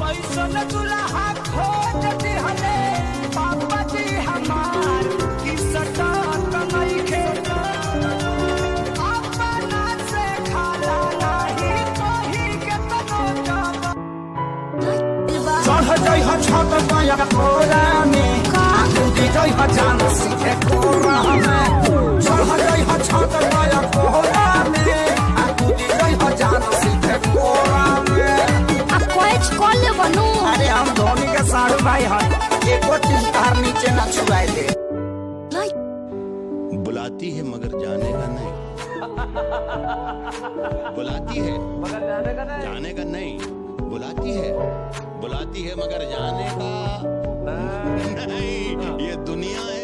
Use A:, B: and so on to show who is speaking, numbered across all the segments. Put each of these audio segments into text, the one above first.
A: पैसन दुल्हा खोज दिहले पापा जी हमार की सटा कमाई खे अपना से खाला नहीं कही के तनो चढ़ जाई ह छत पाया कोरा में कूदी जाई ह जान सीखे कोरा में चढ़ जाई ह छत पाया कोरा में कूदी जाई ह जान सीखे कोरा में
B: कॉल बनू।
A: अरे हम धोनी के साड़ू भाई हैं, एको चीज तार नीचे न छुआए दे।
C: बुलाती है मगर जाने का नहीं। बुलाती है मगर जाने का नहीं। बुलाती है मगर जाने का नहीं। ये दुनिया है।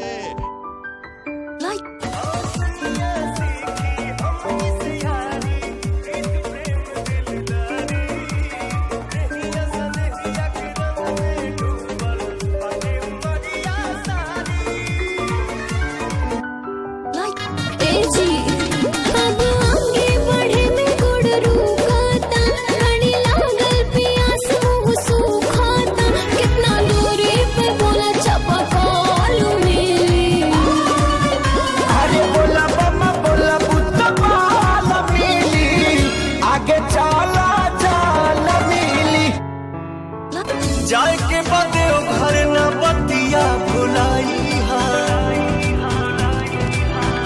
A: जाए के बदे घर न बतिया भुलाई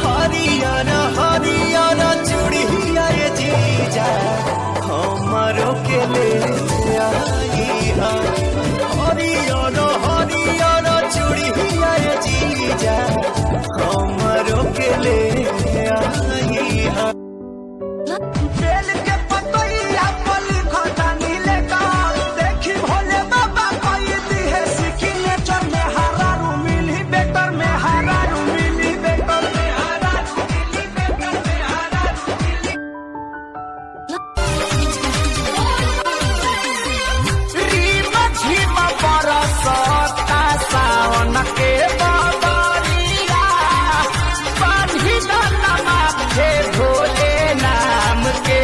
A: हरियाणा हरियाणा चूड़िया ये जीजा हमारो के ले आई हरियाणा हरियाणा चूड़िया ये जीजा हमारो के ले आई बेल के पतोइया पल घटा नीले का देखी भोले बाबा कोई दी है सिकिने चर में हरा रू मिली बेटर में हरा रू मिली बेटर में हरा रू मिली बेटर में हरा रू मिली रीमा झीमा बरसता सावन के बाबरिया बांधी दाना माथे भोले नाम के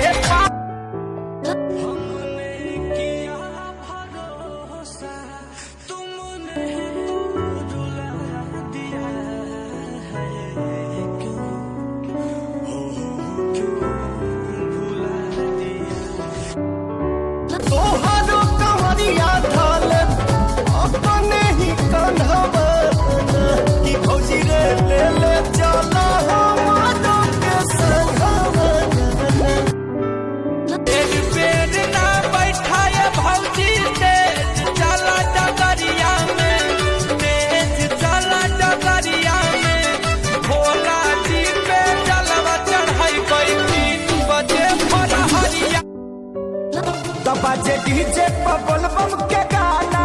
A: बाजे डीजे पर बोलबम के गाना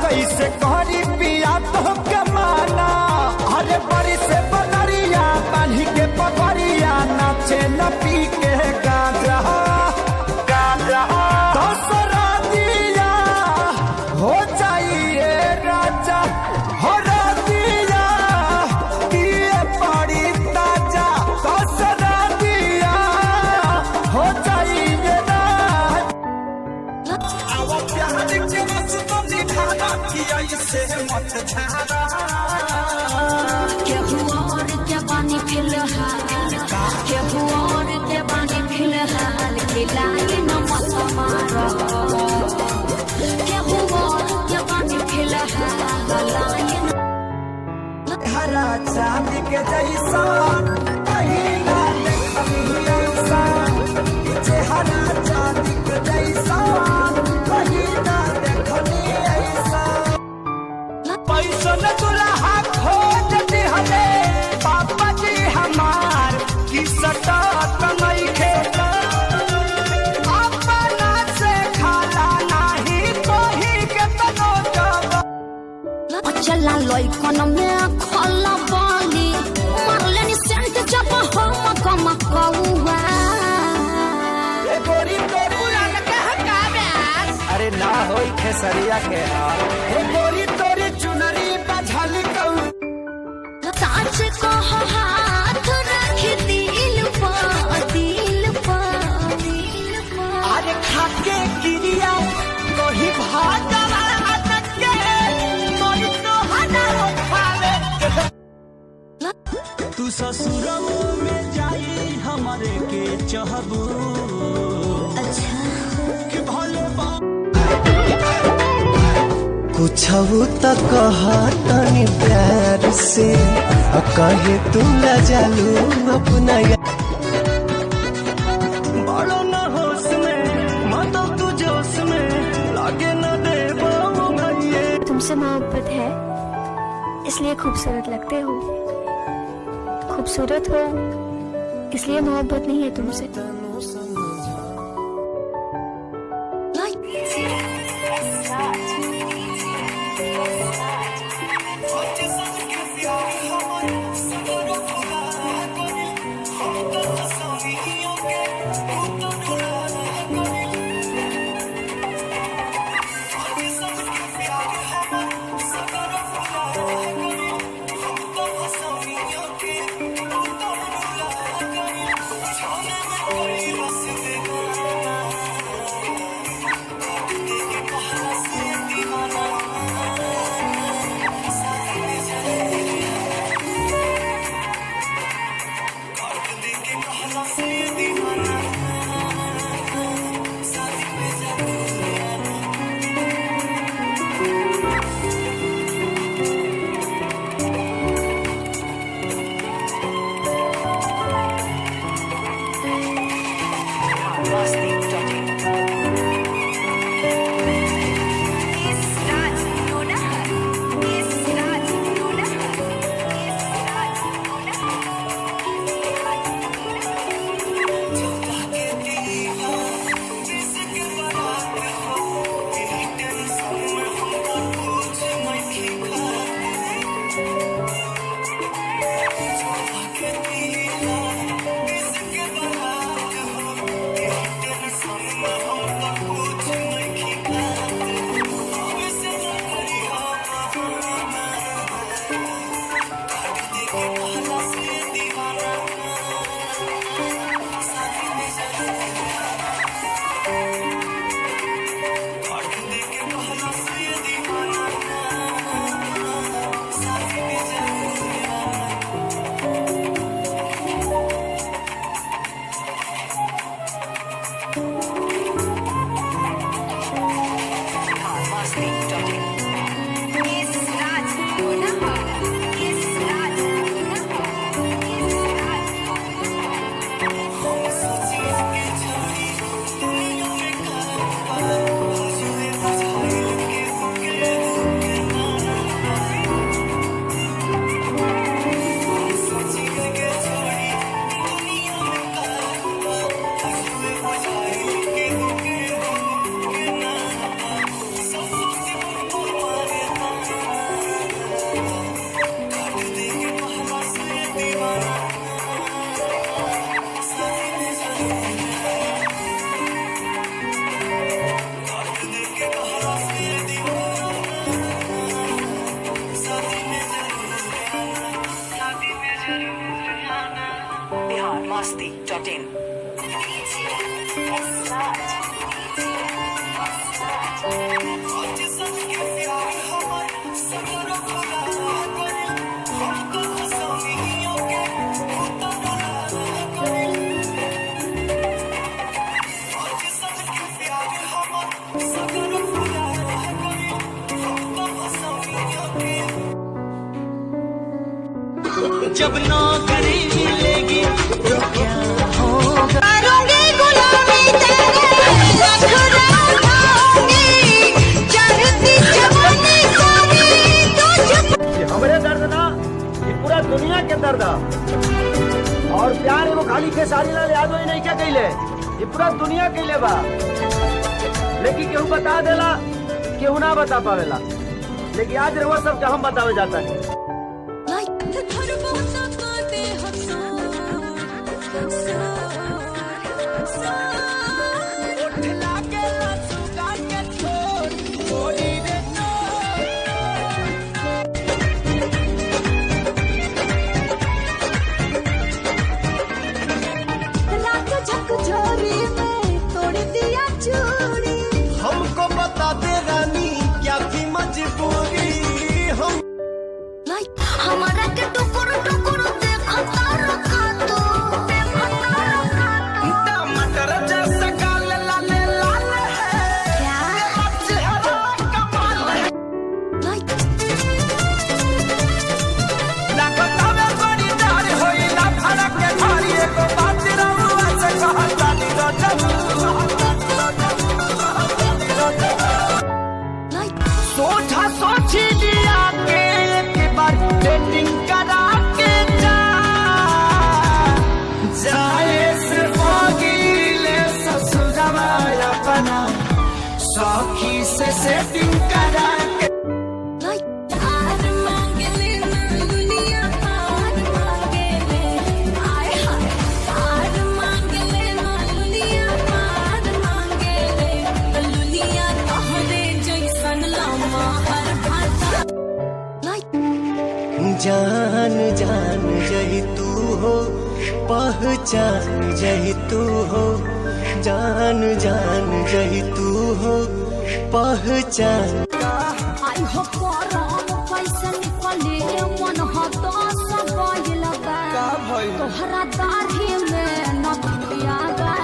A: कैसे कहरी पिया तो के माना अरे बड़ी से बनरिया बांधी के पगड़िया नाचे न पी के गाजा गाजा दसरा दिया हो जाइए राजा हो दिया दिए पड़ी ताजा दसरा दिया हो जाइए
B: क्या पानी फिलहाल क्या पानी फिलहाल खिलाए न मत मारो क्या पानी फिलहाल
A: हरा चांदी के जैसा कहीं ना देखी ऐसा हरा चांदी के जैसा कहीं ना देखनी ऐसा पैसन दुल्हा खोज दिहले पापा जी हमार की सटा कमाई खे अपना से खाला नहीं कही के तनो जब
B: चला लइकन में खला बाली मारलेनी सेंट जब हम कम कौवा
A: गोरी पुरान कह काव्यास अरे ना होई खेसरिया के हाल हे गोरी तोरी चुनरी बझली कऊ
B: साच को हाथ रख दिल पर
A: अरे खाके गिरिया कही भाग ससुरमो में जाई हमारे के चाहबू।
B: अच्छा
A: कि भले
D: कुछ तो कहा तनी प्यार से कहे तू ला जालू अपना
A: बड़ो न होश में मातो तू जोश में लागे न दे ये।
E: तुमसे मोहब्बत है इसलिए खूबसूरत लगते हो, खूबसूरत हो इसलिए मोहब्बत नहीं है तुमसे।
F: Masti.in
A: जब नौकरी मिलेगी तो क्या होगा।
B: करूंगी गुलामी तेरे लखनऊ उठाऊंगी, चढ़ती जवानी सारी तुझ।
G: हमरे दर्द ना ये पूरा दुनिया के दर्द है। और प्यार एगो खाली खेसारी लाल यादव ही नहीं क्या कहले, ये पूरा दुनिया कहले बा। लेकिन केहू बता देला केहू ना बता पावेला, लेकिन आज रउआ सबके हम बतावे जाता है।
D: हमको बता दे रानी क्या थी मजबूरी हम
A: सखी से सेटिंग करा के
B: हार मांगले ना दुनिया हार मांगले आए हाय हार मांगले ना दुनिया हार मांगले दुनिया तोहरे जैसन लामा हर भाषा
D: जान जान जही तू हो, पहचान जही तू हो, जान जान जही तू हो, पहचान।
B: आई हो परम पैसा निकले मन हो तो सब लगा तोहरा दाढ़ी में नथिया बा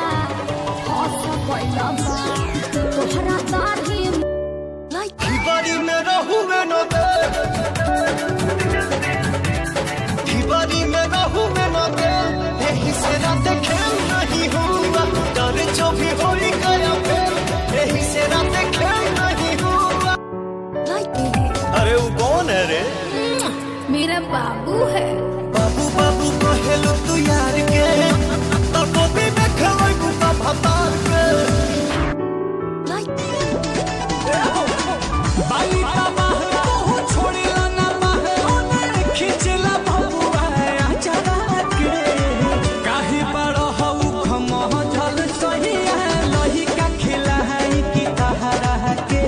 B: हंस लगा तोहरा दाढ़ी में
D: बारी में रहूं न दे, बारी में रहूं न दे, यही से रात खेल नहीं हुआ, डर जो भी हो गया फिर, यही से रात खेल नहीं हुआ। अरे वो कौन है रे?
B: मेरा बाबू है।
D: बाबू बाबू कहेलो तू यार के, तब भी मैं खेलों गुता भतार के।
A: बाली का महल को छोड़ेला ना महल खिंचला भगुआ आचरा के काहे बड़ हऊ खमहल सही है लही का खिला है कि तहरा के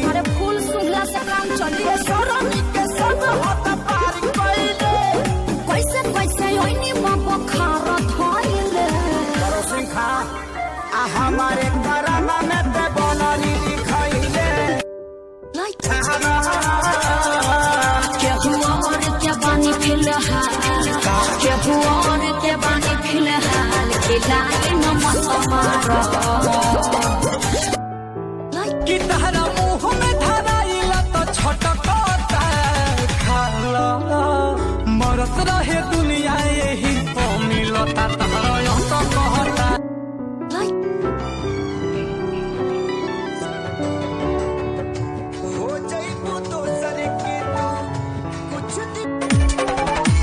B: अरे फूल सुंघला से काम चलिए शरण के संग हाथ पार कइले कैसे कैसे ओइनी बाबा खारा धइले
A: करो सिंखा आ हमारे कराना में ते बनरी दिखाइले
B: क्या हुआ और क्या बानी फिलहाल क्या हुआ और क्या बानी फिलहाल खिलाए न मत मारो
A: कि तहरा मुंह में धराइला तो छटकता खाला मरत रहे दुनिया यही तो मिलता तहरा यो तो कहता हो जाइबो दोसर के तो कुछ दिन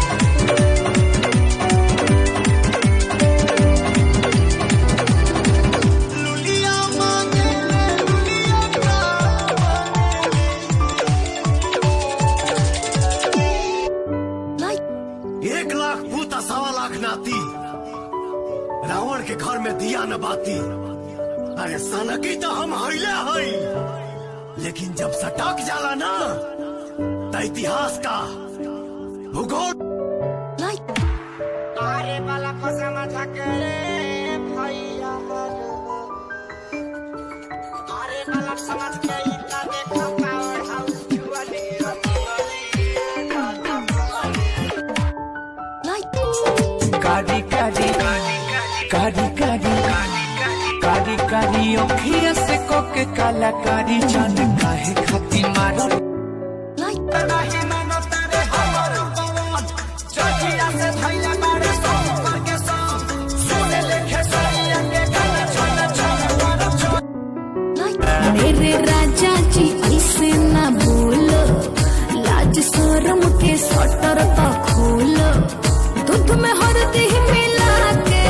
D: लुलिया मांगे लुलिया का
F: एक लाख भूता 1.25 लाख नाती, रावण के घर में दिया न बाती। अरे सनकी तो हम हईले हई, लेकिन जब सटक जाला ना तो इतिहास का भूगोल
A: अरे वाला को समझा के भैया अरे वाला समझ के इतना देखो पावर हाउस जुआली कारी कारी कारी कारी कारी कारी अखिया से कोके कलाकारी जान काहे खाती मारो नहीं मानो तारे हमर पवन चचिया से थैला बारे सब के सब सुने लेखे सैया के गाना छोड़ छोड़
B: मेरे राजा जी ऐसे ना बोलो लाज शर्म के सटर तो खोलो दूध में हल्दी मिला के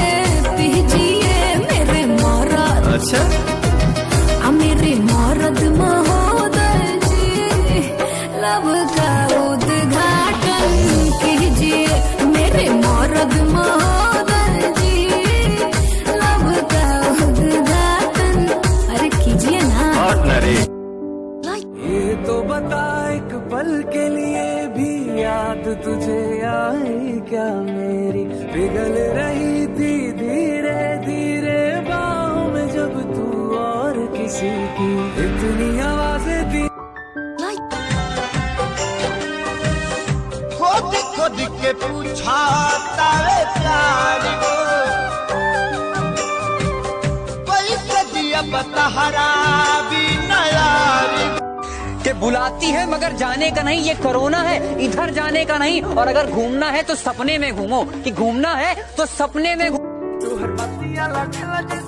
B: पीजिए मेरे मरद अच्छा मेरे मरद महोदय जी लब का उद्घाटन कीजिए मेरे मरद महोदय जी लब का उद्घाटन अरे कीजिए ना
A: ये तो बता एक पल के लिए भी याद तुझे आई क्या मेरी पिघल रही थी धीरे धीरे बाहों में जब तू और किसी की इतनी आवाजें थी
D: खुद खुद के पूछा तारे प्यार को कोई दिया बतहरा भी नयारी
H: कि बुलाती है मगर जाने का नहीं, ये कोरोना है इधर जाने का नहीं। और अगर घूमना है तो सपने में घूमो, कि घूमना है तो सपने में
A: तू हर बातिया लगे